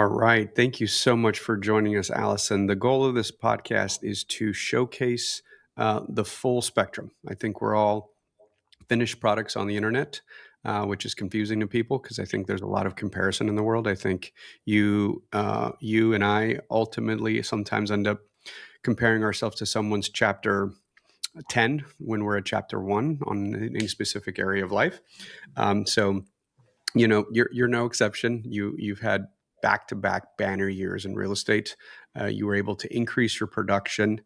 All right. Thank you so much for joining us, Allison. The goal of this podcast is to showcase the full spectrum. I think we're all finished products on the internet, which is confusing to people because I think there's a lot of comparison in the world. I think you and I ultimately sometimes end up comparing ourselves to someone's chapter 10 when we're at chapter 1 on any specific area of life. So you're no exception. You've had back-to-back banner years in real estate. You were able to increase your production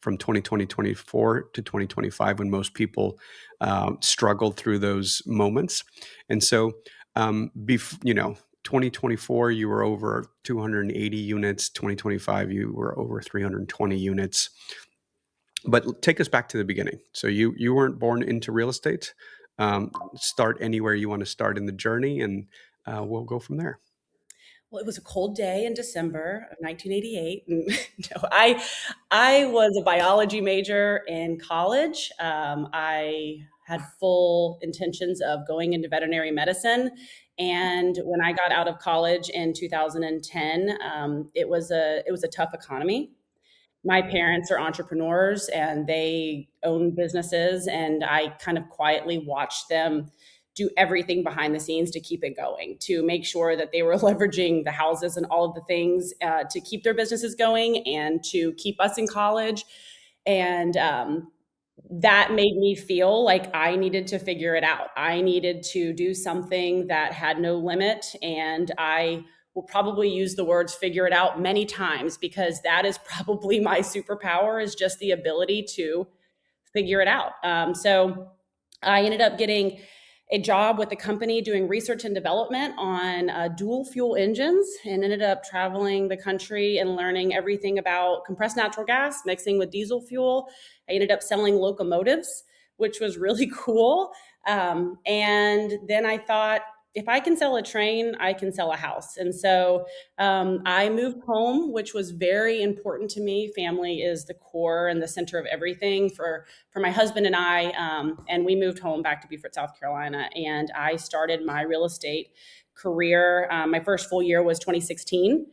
from 2024 to 2025 when most people struggled through those moments. And so, 2024, you were over 280 units. 2025, you were over 320 units. But take us back to the beginning. So you weren't born into real estate. Start anywhere you want to start in the journey, and we'll go from there. Well, it was a cold day in December of 1988. And no, I was a biology major in college. I had full intentions of going into veterinary medicine. And when I got out of college in 2010, it was a tough economy. My parents are entrepreneurs and they own businesses, and I kind of quietly watched them do everything behind the scenes to keep it going, to make sure that they were leveraging the houses and all of the things to keep their businesses going and to keep us in college. And that made me feel like I needed to figure it out. I needed to do something that had no limit. And I will probably use the words figure it out many times because that is probably my superpower, is just the ability to figure it out. So I ended up getting a job with a company doing research and development on dual fuel engines, and ended up traveling the country and learning everything about compressed natural gas mixing with diesel fuel. I ended up selling locomotives, which was really cool. And then I thought, if I can sell a train, I can sell a house. And so I moved home, which was very important to me. Family is the core and the center of everything for my husband and I. And we moved home back to Beaufort, South Carolina. And I started my real estate career. My first full year was 2016.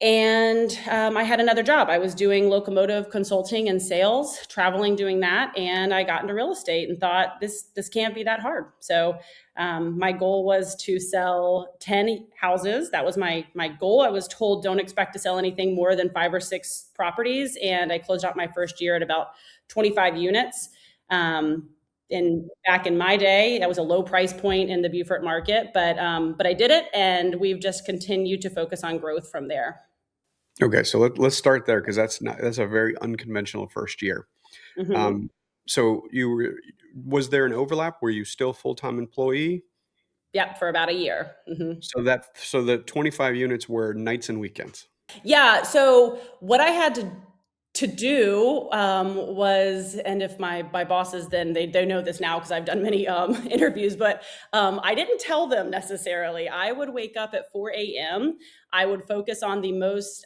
And I had another job. I was doing locomotive consulting and sales, traveling doing that. And I got into real estate and thought, this can't be that hard. So my goal was to sell 10 houses. That was my goal. I was told, don't expect to sell anything more than 5 or 6 properties. And I closed out my first year at about 25 units. And back in my day, that was a low price point in the Beaufort market, but I did it, and we've just continued to focus on growth from there. Okay, so let's start there because that's a very unconventional first year. Mm-hmm. Um, so was there an overlap? Were you still full-time employee? Yep, for about a year. Mm-hmm. So the 25 units were nights and weekends. Yeah. So what I had to do was, and if my bosses, then they know this now because I've done many interviews, but I didn't tell them necessarily. I would wake up at 4 a.m. I would focus on the most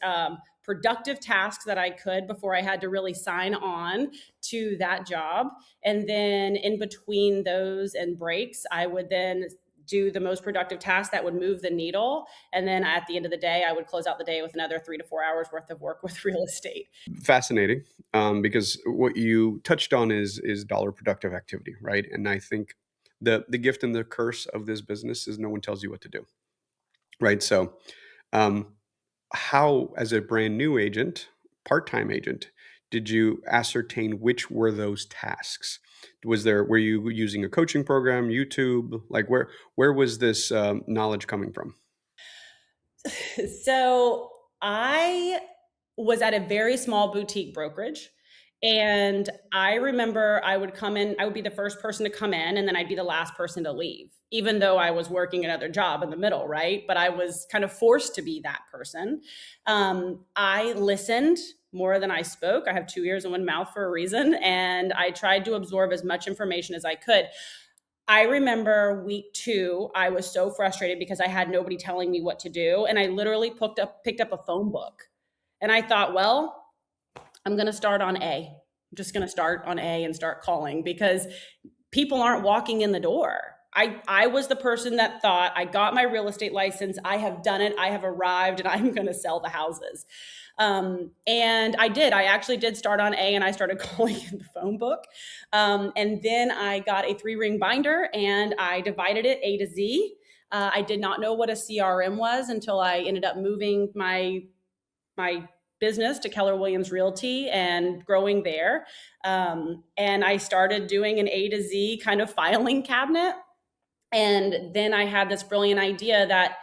productive tasks that I could before I had to really sign on to that job. And then in between those and breaks, I would then do the most productive tasks that would move the needle. And then at the end of the day, I would close out the day with another 3 to 4 hours worth of work with real estate. Fascinating, because what you touched on is dollar productive activity, right? And I think the gift and the curse of this business is no one tells you what to do, right? So, um, how, as a brand new agent, part-time agent, did you ascertain which were those tasks? Were you using a coaching program, YouTube? Like where was this knowledge coming from? So I was at a very small boutique brokerage. And I remember I would come in, I would be the first person to come in, and then I'd be the last person to leave, even though I was working another job in the middle, right? But I was kind of forced to be that person. I listened more than I spoke. I have 2 ears and 1 mouth for a reason. And I tried to absorb as much information as I could. I remember week 2, I was so frustrated because I had nobody telling me what to do. And I literally picked up a phone book. And I thought, well, I'm going to start on A. I'm just going to start on A and start calling because people aren't walking in the door. I was the person that thought I got my real estate license. I have done it. I have arrived and I'm going to sell the houses. And I did. I actually did start on A and I started calling in the phone book. And then I got a 3-ring binder and I divided it A to Z. I did not know what a CRM was until I ended up moving my business to Keller Williams Realty and growing there. And I started doing an A to Z kind of filing cabinet. And then I had this brilliant idea that,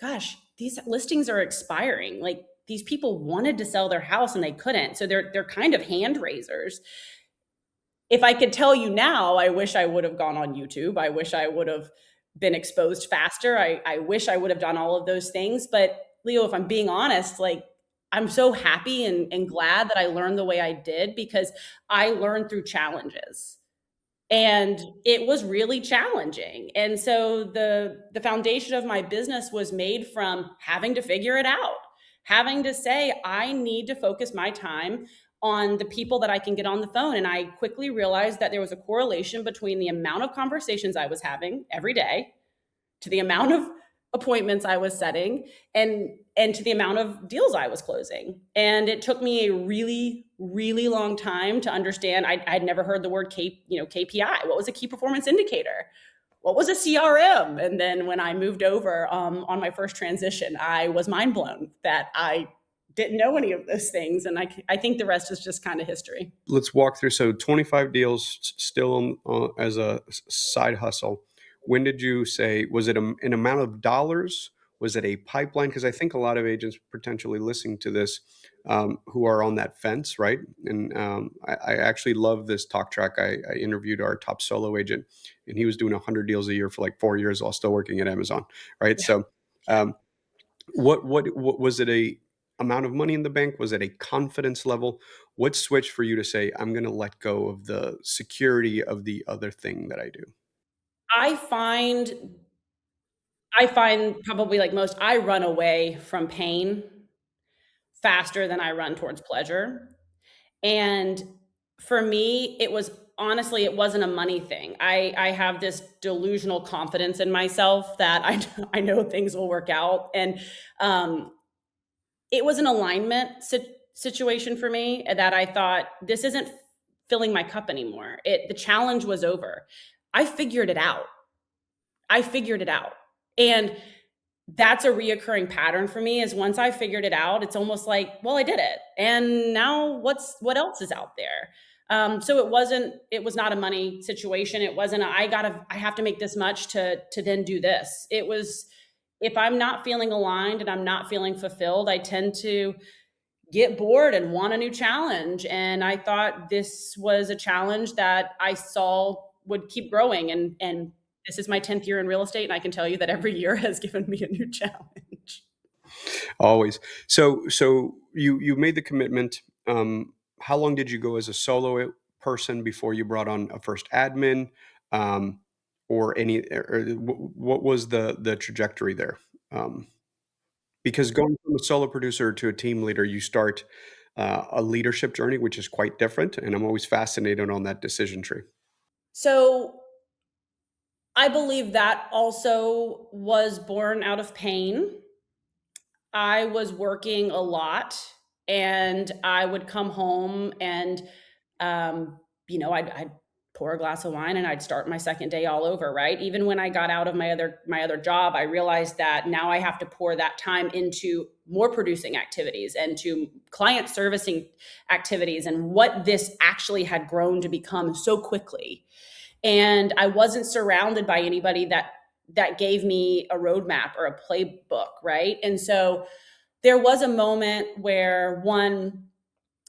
gosh, these listings are expiring. Like these people wanted to sell their house and they couldn't. So they're kind of hand raisers. If I could tell you now, I wish I would have gone on YouTube. I wish I would have been exposed faster. I wish I would have done all of those things. But Leo, if I'm being honest, like I'm so happy and glad that I learned the way I did because I learned through challenges. And it was really challenging. And so the foundation of my business was made from having to figure it out, having to say, I need to focus my time on the people that I can get on the phone. And I quickly realized that there was a correlation between the amount of conversations I was having every day to the amount of appointments I was setting and to the amount of deals I was closing. And it took me a really, really long time to understand. I'd never heard the word KPI. What was a key performance indicator? What was a CRM? And then when I moved over on my first transition, I was mind blown that I didn't know any of those things. And I think the rest is just kind of history. Let's walk through. So 25 deals still as a side hustle. When did you say, was it an amount of dollars? Was it a pipeline? Because I think a lot of agents potentially listening to this who are on that fence, right? And I actually love this talk track. I interviewed our top solo agent, and he was doing 100 deals a year for like 4 years while still working at Amazon, right? Yeah. So Yeah. what was it a amount of money in the bank? Was it a confidence level? What switched for you to say, I'm going to let go of the security of the other thing that I do? I find I find probably like most, I run away from pain faster than I run towards pleasure. And for me, it was honestly, it wasn't a money thing. I have this delusional confidence in myself that I know things will work out. And um, it was an alignment situation for me that I thought this isn't filling my cup anymore. The challenge was over. I figured it out. I figured it out. And that's a reoccurring pattern for me is once I figured it out, it's almost like, well, I did it. And now what else is out there? So it was not a money situation. It wasn't I have to make this much to then do this. It was, if I'm not feeling aligned and I'm not feeling fulfilled, I tend to get bored and want a new challenge. And I thought this was a challenge that I saw would keep growing. And this is my 10th year in real estate. And I can tell you that every year has given me a new challenge. Always. So you made the commitment. How long did you go as a solo person before you brought on a first admin, or any? Or what was the trajectory there? Um, because going from a solo producer to a team leader, you start a leadership journey, which is quite different. And I'm always fascinated on that decision tree. So I believe that also was born out of pain. I was working a lot and I would come home and, um, I'd pour a glass of wine and I'd start my second day all over, right? Even when I got out of my other job, I realized that now I have to pour that time into more producing activities and to client servicing activities and what this actually had grown to become so quickly. And I wasn't surrounded by anybody that gave me a roadmap or a playbook, right? And so there was a moment where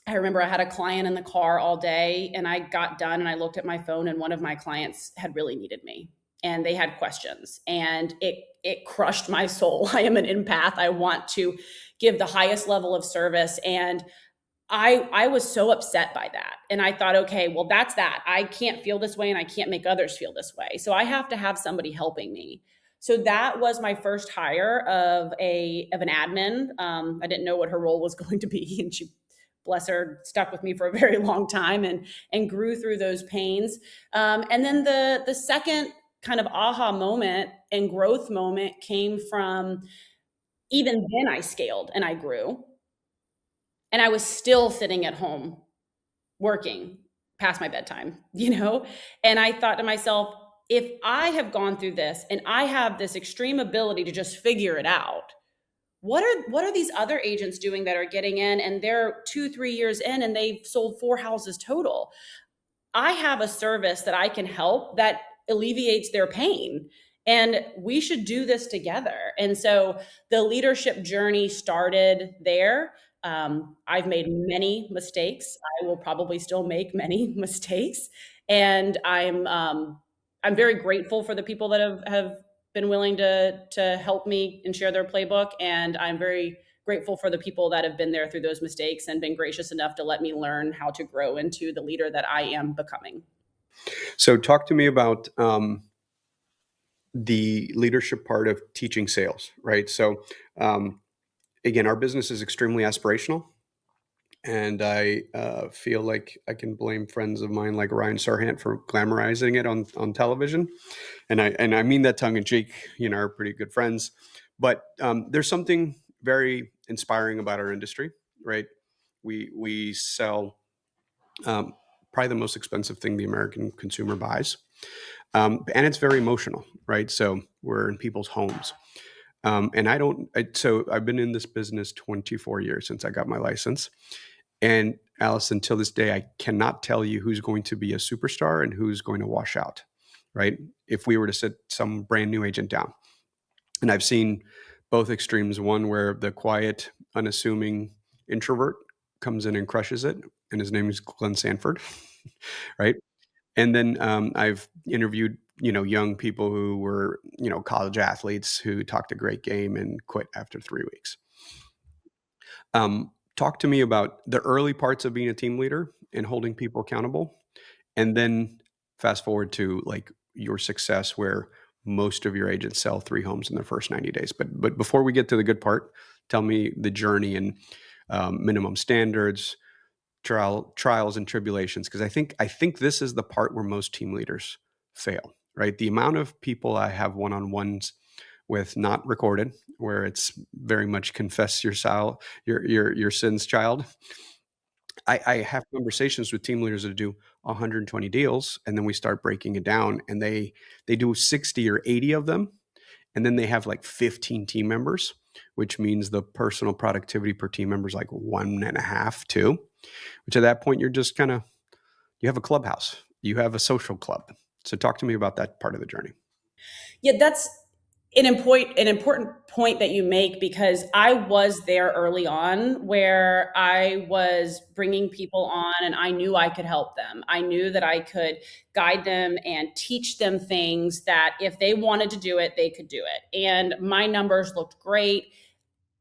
I remember I had a client in the car all day and I got done and I looked at my phone and one of my clients had really needed me and they had questions and it crushed my soul. I am an empath. I want to give the highest level of service and I was so upset by that. And I thought, okay, well, that's that. I can't feel this way and I can't make others feel this way. So I have to have somebody helping me. So that was my first hire of an admin. I didn't know what her role was going to be. And she, bless her, stuck with me for a very long time and grew through those pains. And then the second kind of aha moment and growth moment came from, even then I scaled and I grew, and I was still sitting at home working past my bedtime, And I thought to myself, if I have gone through this and I have this extreme ability to just figure it out, what are these other agents doing that are getting in and they're 2-3 years in and they've sold 4 houses total? I have a service that I can help that alleviates their pain. And we should do this together. And so the leadership journey started there. I've made many mistakes. I will probably still make many mistakes. And I'm very grateful for the people that have been willing to help me and share their playbook. And I'm very grateful for the people that have been there through those mistakes and been gracious enough to let me learn how to grow into the leader that I am becoming. So talk to me about the leadership part of teaching sales, right? So um, again, our business is extremely aspirational. And I feel like I can blame friends of mine like Ryan Sarhant for glamorizing it on television, and I mean that tongue in cheek. Are pretty good friends, but there's something very inspiring about our industry, right? We sell um, probably the most expensive thing the American consumer buys, and it's very emotional, right? So we're in people's homes, and so I've been in this business 24 years since I got my license. And Allison, till this day, I cannot tell you who's going to be a superstar and who's going to wash out, right? If we were to sit some brand new agent down. And I've seen both extremes, one where the quiet, unassuming introvert comes in and crushes it, and his name is Glenn Sanford, right? And then I've interviewed, young people who were, college athletes who talked a great game and quit after 3 weeks. Talk to me about the early parts of being a team leader and holding people accountable, and then fast forward to like your success where most of your agents sell 3 homes in their first 90 days. But before we get to the good part, tell me the journey and minimum standards, trials and tribulations, because I think this is the part where most team leaders fail. Right, the amount of people I have one-on-ones with, not recorded, where it's very much confess your sins, child. I have conversations with team leaders that do 120 deals, and then we start breaking it down, and they do 60 or 80 of them, and then they have like 15 team members, which means the personal productivity per team member is like 1.5, 2. Which at that point you're just kind of, you have a clubhouse, you have a social club. So talk to me about that part of the journey. Yeah, that's an important point that you make, because I was there early on where I was bringing people on and I knew I could help them. I knew that I could guide them and teach them things that if they wanted to do it, they could do it. And my numbers looked great.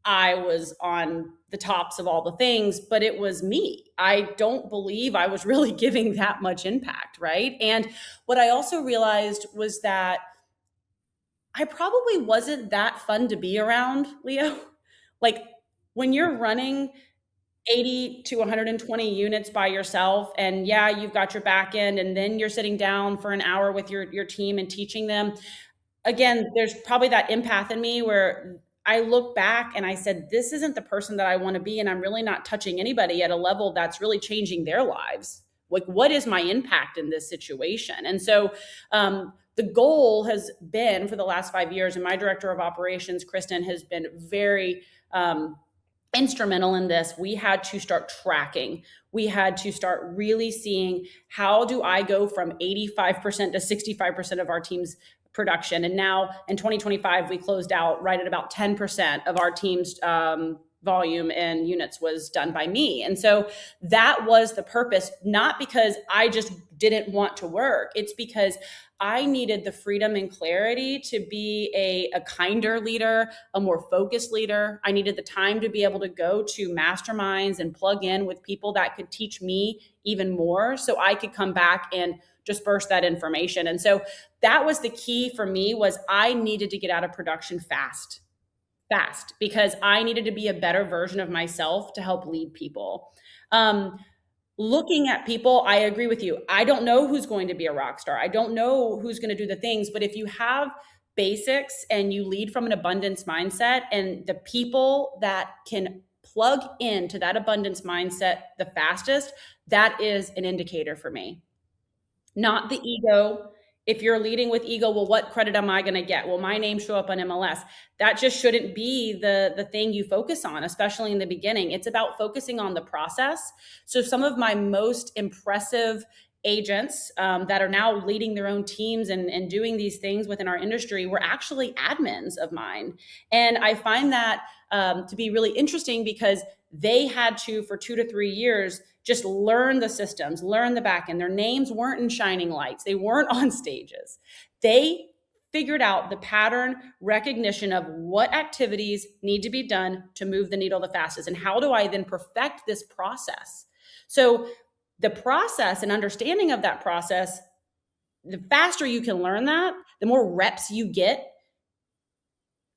I was on the tops of all the things, but it was me. I don't believe I was really giving that much impact, right? And what I also realized was that I probably wasn't that fun to be around, Leo. Like, when you're running 80 to 120 units by yourself, and yeah, you've got your back end, and then you're sitting down for an hour with your team and teaching them. Again, there's probably that empath in me where I look back and I said, this isn't the person that I want to be. And I'm really not touching anybody at a level that's really changing their lives. Like, what is my impact in this situation? And so, the goal has been for the last 5 years, and my director of operations, Kristen, has been very instrumental in this. We had to start tracking. We had to start really seeing, how do I go from 85% to 65% of our team's production? And now in 2025, we closed out right at about 10% of our team's volume and units was done by me. And so that was the purpose, not because I just didn't want to work. It's because I needed the freedom and clarity to be a kinder leader, a more focused leader. I needed the time to be able to go to masterminds and plug in with people that could teach me even more, so I could come back and disperse that information. And so that was the key for me, was I needed to get out of production fast, because I needed to be a better version of myself to help lead people. Looking at people, I agree with you. I don't know who's going to be a rock star. I don't know who's going to do the things, but if you have basics and you lead from an abundance mindset, and the people that can plug into that abundance mindset the fastest, that is an indicator for me. Not the ego. If you're leading with ego, well, what credit am I going to get? Will my name show up on MLS? That just shouldn't be the thing you focus on, especially in the beginning. It's about focusing on the process. So some of my most impressive agents that are now leading their own teams and doing these things within our industry were actually admins of mine. And I find that to be really interesting because they had to, for 2 to 3 years, just learn the systems, learn the back end. Their names weren't in shining lights, they weren't on stages. They figured out the pattern recognition of what activities need to be done to move the needle the fastest. And how do I then perfect this process? So, the process and understanding of that process, the faster you can learn that, the more reps you get,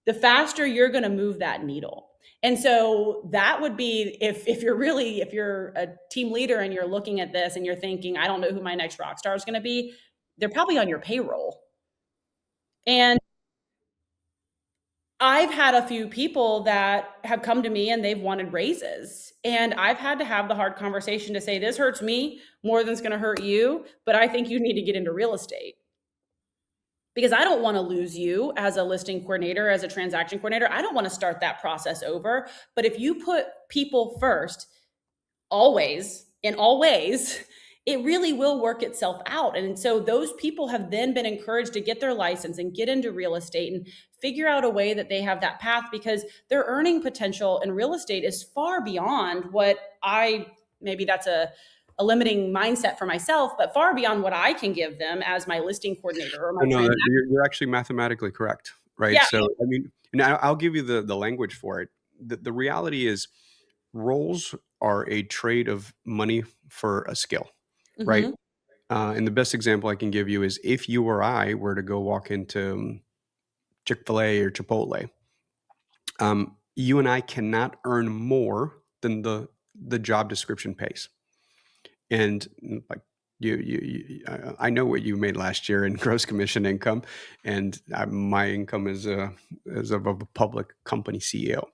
the faster you're going to move that needle. And so that would be, if you're really, if you're a team leader and you're looking at this and you're thinking, I don't know who my next rock star is going to be, they're probably on your payroll. And I've had a few people that have come to me and they've wanted raises. And I've had to have the hard conversation to say, this hurts me more than it's going to hurt you, but I think you need to get into real estate, because I don't want to lose you as a listing coordinator, as a transaction coordinator. I don't want to start that process over. But if you put people first, always, in all ways, it really will work itself out. And so those people have then been encouraged to get their license and get into real estate and figure out a way that they have that path, because their earning potential in real estate is far beyond what maybe that's a limiting mindset for myself, but far beyond what I can give them as my listing coordinator or my No, transaction. you're actually mathematically correct, right? Yeah. So, I mean, and I'll give you the language for it. The reality is, roles are a trade of money for a skill, right? Mm-hmm. And the best example I can give you is, if you or I were to go walk into Chick-fil-A or Chipotle, you and I cannot earn more than the job description pays. And like, I know what you made last year in gross commission income, and my income is of a public company CEO,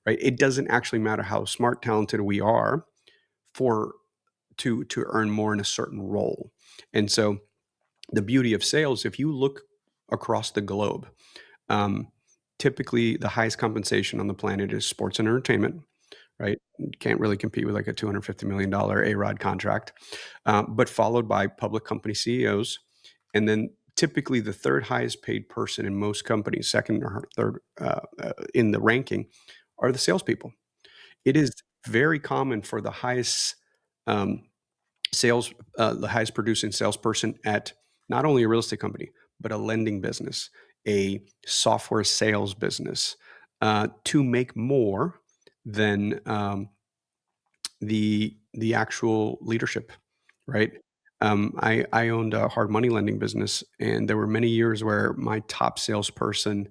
right? It doesn't actually matter how smart, talented we are for to earn more in a certain role. And so the beauty of sales, if you look across the globe, um, typically the highest compensation on the planet is sports and entertainment, right? You can't really compete with like a $250 million A-Rod contract, but followed by public company CEOs. And then typically the third highest paid person in most companies, second or third in the ranking, are the salespeople. It is very common for the highest um, the highest producing salesperson at not only a real estate company, but a lending business, a software sales business, to make more than the actual leadership, right? I owned a hard money lending business, and there were many years where my top salesperson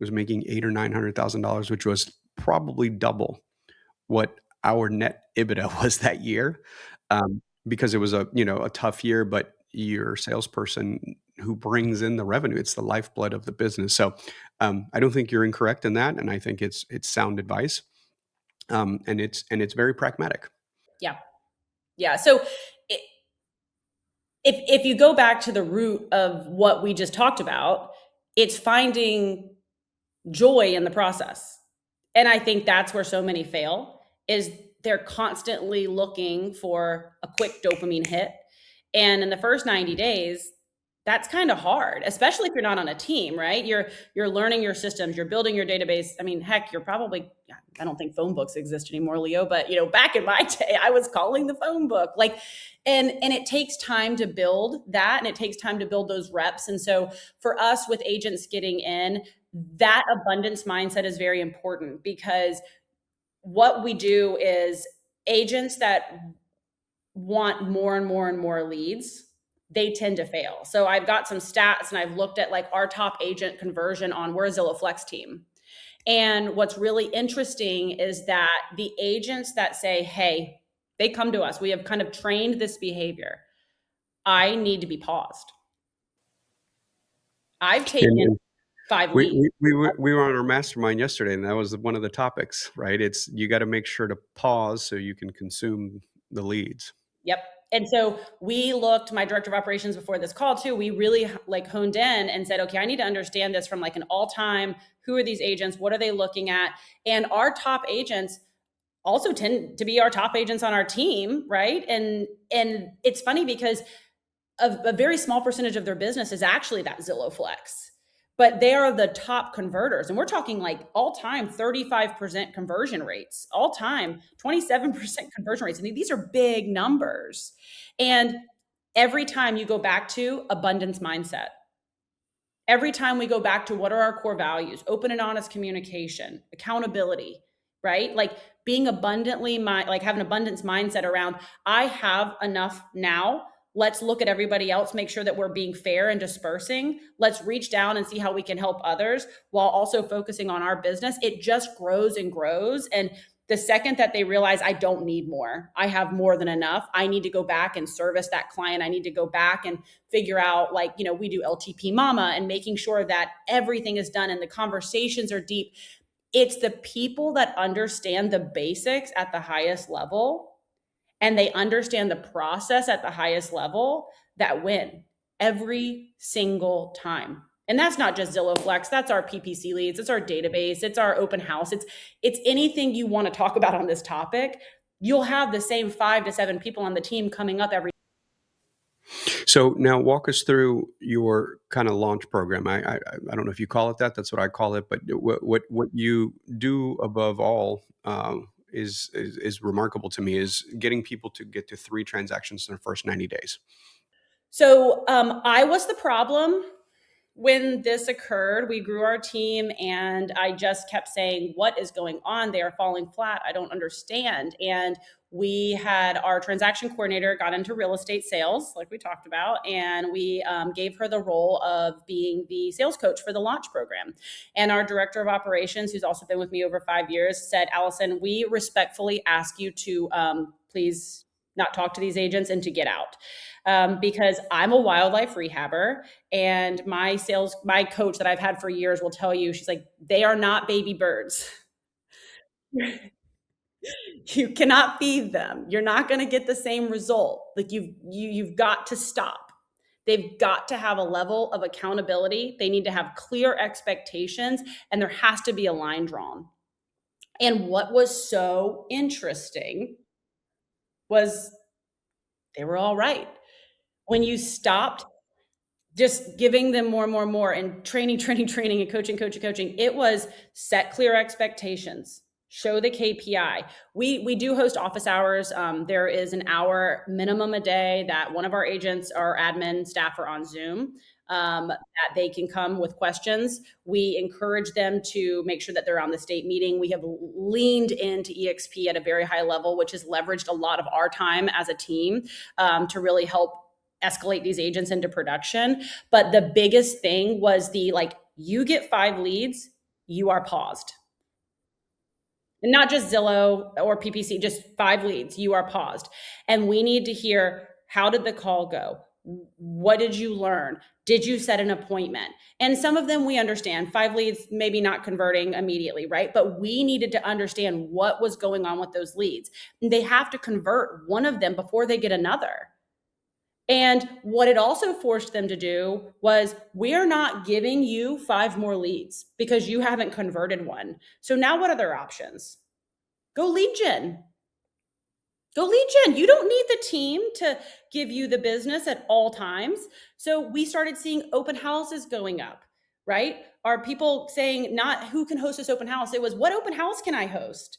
was making $800,000 or $900,000, which was probably double what our net EBITDA was that year, because it was a tough year. But your salesperson who brings in the revenue, it's the lifeblood of the business. So I don't think you're incorrect in that, and I think it's sound advice, and it's very pragmatic. Yeah. Yeah. So i- if you go back to the root of what we just talked about, it's finding joy in the process. And I think that's where so many fail, is they're constantly looking for a quick dopamine hit. And in the first 90 days, that's kind of hard, especially if you're not on a team, right? You're learning your systems, you're building your database. I mean, heck, you're probably, I don't think phone books exist anymore, Leo, but back in my day, I was calling the phone book. Like, and it takes time to build that, and it takes time to build those reps. And so for us with agents getting in, that abundance mindset is very important, because what we do is, agents that want more and more and more leads, they tend to fail. So I've got some stats, and I've looked at like our top agent conversion on, we're a Zillow Flex team. And what's really interesting is that the agents that say, hey, They come to us. We have kind of trained this behavior. I need to be paused. I've taken And 5 we, leads. we were on our mastermind yesterday, and that was one of the topics, right? It's you got to make sure to pause so you can consume the leads. Yep. And so we looked, my director of operations before this call too, we really like honed in and said, okay, I need to understand this from like an all-time, who are these agents? What are they looking at? And our top agents also tend to be our top agents on our team, right? And it's funny because a very small percentage of their business is actually that Zillow Flex. But they are the top converters. And we're talking like all time 35% conversion rates, all time 27% conversion rates. I mean, these are big numbers. And every time you go back to abundance mindset, every time we go back to what are our core values, open and honest communication, accountability, right? Like being abundantly, like have an abundance mindset around, I have enough now. Let's look at everybody else, make sure that we're being fair and dispersing. Let's reach down and see how we can help others while also focusing on our business. It just grows and grows. And the second that they realize I don't need more, I have more than enough, I need to go back and service that client. I need to go back and figure out, like, we do LTP Mama and making sure that everything is done and the conversations are deep. It's the people that understand the basics at the highest level and they understand the process at the highest level that win every single time. And that's not just Zillow Flex, that's our PPC leads, it's our database, it's our open house, it's anything you want to talk about on this topic. You'll have the same 5 to 7 people on the team coming up every. So now walk us through your kind of launch program. I don't know if you call it that. That's what I call it. But what you do above all is remarkable to me. Is getting people to get to 3 transactions in the first 90 days. So I was the problem when this occurred. We grew our team and I just kept saying, what is going on? They are falling flat. I don't understand. And we had our transaction coordinator got into real estate sales, like we talked about, and we gave her the role of being the sales coach for the launch program. And our director of operations, who's also been with me over 5 years, said, Allison, we respectfully ask you to please not talk to these agents and to get out. Because I'm a wildlife rehabber and my coach that I've had for years will tell you, she's like, they are not baby birds. You cannot feed them. You're not going to get the same result. Like you've got to stop. They've got to have a level of accountability. They need to have clear expectations and there has to be a line drawn. And what was so interesting was they were all right. When you stopped just giving them more and training and coaching, it was set clear expectations, show the KPI. We do host office hours. There is an hour minimum a day that one of our agents or admin staff are on Zoom, that they can come with questions. We encourage them to make sure that they're on the state meeting. We have leaned into EXP at a very high level, which has leveraged a lot of our time as a team to really help escalate these agents into production. But the biggest thing was you get 5 leads, you are paused. And not just Zillow or PPC, just 5 leads, you are paused. And we need to hear, how did the call go? What did you learn? Did you set an appointment? And some of them we understand, 5 leads, maybe not converting immediately, right? But we needed to understand what was going on with those leads. And they have to convert one of them before they get another. And what it also forced them to do was, we're not giving you 5 more leads because you haven't converted one. So now what are their options? Go lead gen. Go lead gen. You don't need the team to give you the business at all times. So we started seeing open houses going up, right? Are people saying not who can host this open house? It was, what open house can I host?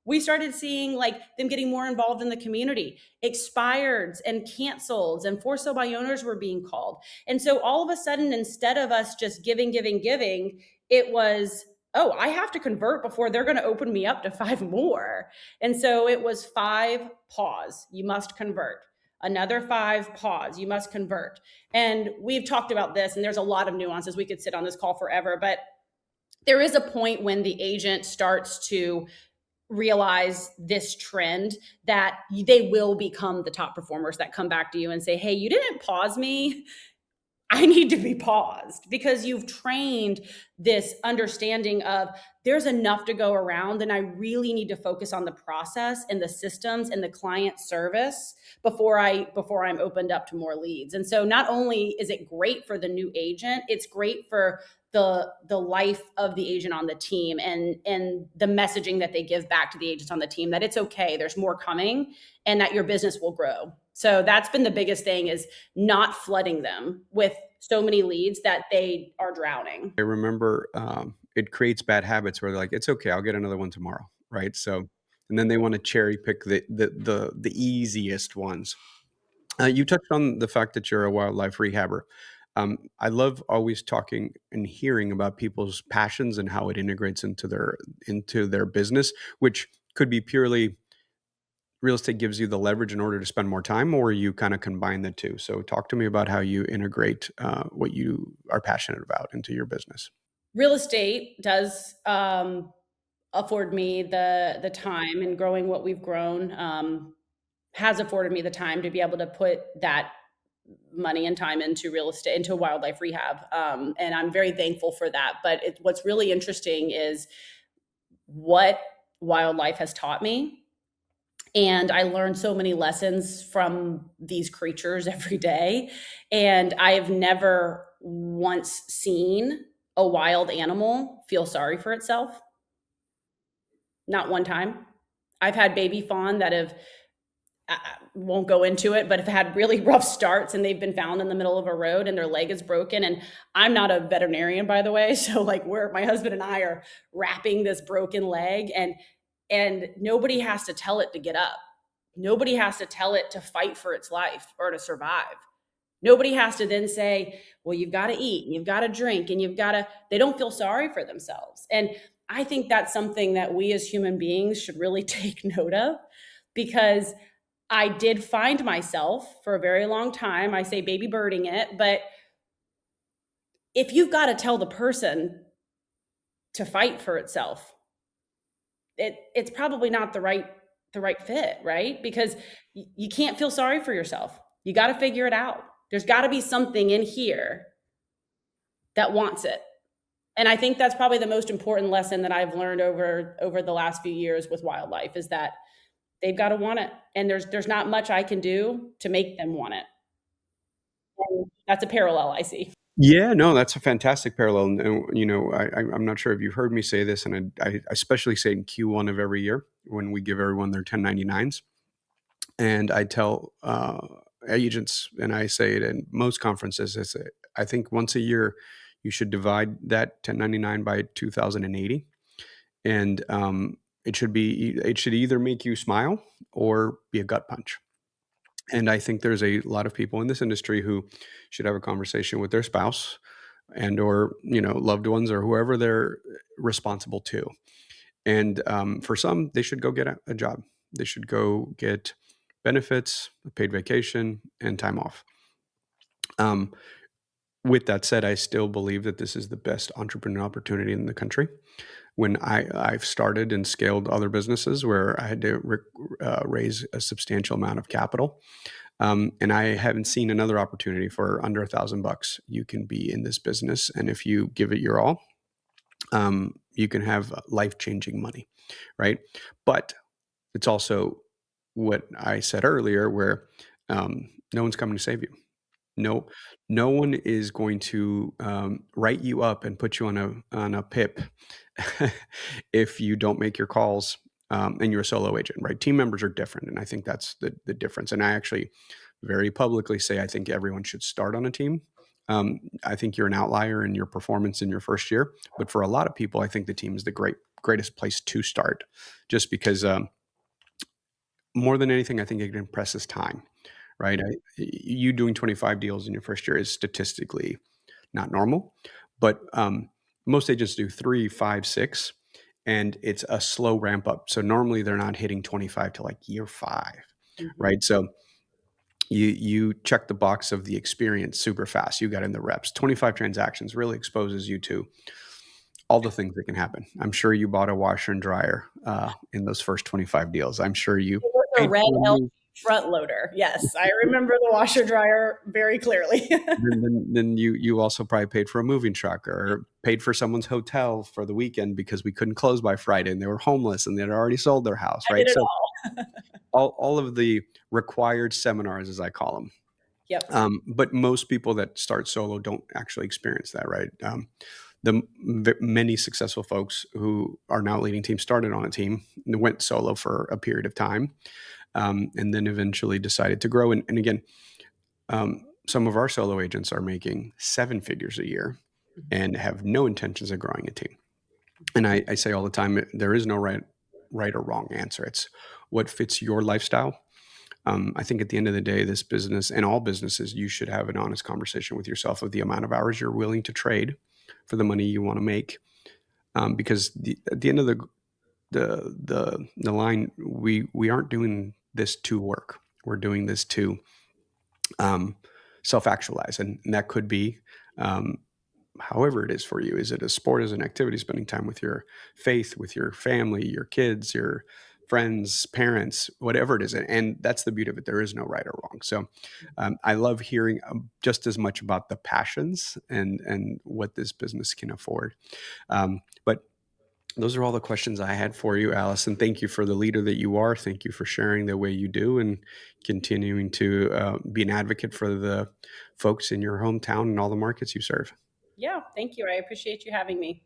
We started seeing them getting more involved in the community. Expireds and cancels and for sale by owners were being called. And so all of a sudden, instead of us just giving, it was, oh, I have to convert before they're going to open me up to 5 more. And so it was 5, pause, you must convert. Another 5, pause, you must convert. And we've talked about this, and there's a lot of nuances. We could sit on this call forever, but there is a point when the agent starts to realize this trend that they will become the top performers that come back to you and say, "Hey, you didn't pause me. I need to be paused," because you've trained this understanding of there's enough to go around and I really need to focus on the process and the systems and the client service before I'm opened up to more leads. And so not only is it great for the new agent, it's great for the life of the agent on the team and the messaging that they give back to the agents on the team that it's okay, there's more coming, and that your business will grow. So that's been the biggest thing, is not flooding them with so many leads that they are drowning. I remember it creates bad habits where they're like, "It's okay, I'll get another one tomorrow," right? So, and then they want to cherry pick the easiest ones. You touched on the fact that you're a wildlife rehabber. I love always talking and hearing about people's passions and how it integrates into their business, which could be purely real estate gives you the leverage in order to spend more time, or you kind of combine the two. So, talk to me about how you integrate what you are passionate about into your business. Real estate does afford me the time, and growing what we've grown has afforded me the time to be able to put that money and time into real estate, into wildlife rehab. And I'm very thankful for that. But what's really interesting is what wildlife has taught me. And I learned so many lessons from these creatures every day. And I have never once seen a wild animal feel sorry for itself. Not one time. I've had baby fawn that have, I won't go into it, but have had really rough starts and they've been found in the middle of a road and their leg is broken. And I'm not a veterinarian, by the way. So like my husband and I are wrapping this broken leg, and nobody has to tell it to get up. Nobody has to tell it to fight for its life or to survive. Nobody has to then say, well, you've got to eat and you've got to drink and they don't feel sorry for themselves. And I think that's something that we as human beings should really take note of, because I did find myself for a very long time, I say baby birding it, but if you've got to tell the person to fight for itself, it's probably not the right fit, right? Because you can't feel sorry for yourself. You got to figure it out. There's got to be something in here that wants it. And I think that's probably the most important lesson that I've learned over the last few years with wildlife, is that they've got to want it, and there's not much I can do to make them want it. And that's a parallel I see. Yeah, no, that's a fantastic parallel. And I'm not sure if you've heard me say this, and I especially say in Q1 of every year when we give everyone their 1099s. And I tell agents, and I say it in most conferences, I think once a year you should divide that 1099 by 2080. And it should either make you smile or be a gut punch. And I think there's a lot of people in this industry who should have a conversation with their spouse and or loved ones or whoever they're responsible to. And for some, they should go get a job. They should go get benefits, paid vacation, and time off. Um, with that said, I still believe that this is the best entrepreneurial opportunity in the country. When I've started and scaled other businesses where I had to raise a substantial amount of capital, and I haven't seen another opportunity for under $1,000. You can be in this business, and if you give it your all, you can have life-changing money, right? But it's also what I said earlier, where no one's coming to save you. No, no one is going to write you up and put you on a PIP if you don't make your calls, and you're a solo agent, right? Team members are different, and I think that's the difference. And I actually very publicly say I think everyone should start on a team. I think you're an outlier in your performance in your first year, but for a lot of people, I think the team is the greatest place to start, just because more than anything, I think it impresses time, right? You doing 25 deals in your first year is statistically not normal, but most agents do 3, 5, 6, and it's a slow ramp up. So normally they're not hitting 25 to like year 5, Mhm. right? So you check the box of the experience super fast. You got in the reps. 25 transactions really exposes you to all the things that can happen. I'm sure you bought a washer and dryer in those first 25 deals. I'm sure you It was a paid red for a LG new. front loader. Yes, I remember the washer dryer very clearly. Then you also probably paid for a moving truck or paid for someone's hotel for the weekend because we couldn't close by Friday and they were homeless and they'd already sold their house, I did right? it So all. all of the required seminars, as I call them. Yep. But most people that start solo don't actually experience that, right? Many successful folks who are now leading teams started on a team and went solo for a period of time, and then eventually decided to grow. And again, some of our solo agents are making seven figures a year and have no intentions of growing a team. And I say all the time, there is no right or wrong answer. It's what fits your lifestyle. I think at the end of the day, this business and all businesses, you should have an honest conversation with yourself of the amount of hours you're willing to trade for the money you want to make. Because at the end of the line, we aren't doing this to work. We're doing this to self actualize, and that could be however it is for you. Is it a sport, is it an activity, spending time with your faith, with your family, your kids, your friends, parents, whatever it is. And that's the beauty of it. There is no right or wrong. So I love hearing just as much about the passions and what this business can afford. But those are all the questions I had for you, Allison. Thank you for the leader that you are. Thank you for sharing the way you do and continuing to be an advocate for the folks in your hometown and all the markets you serve. Yeah, thank you. I appreciate you having me.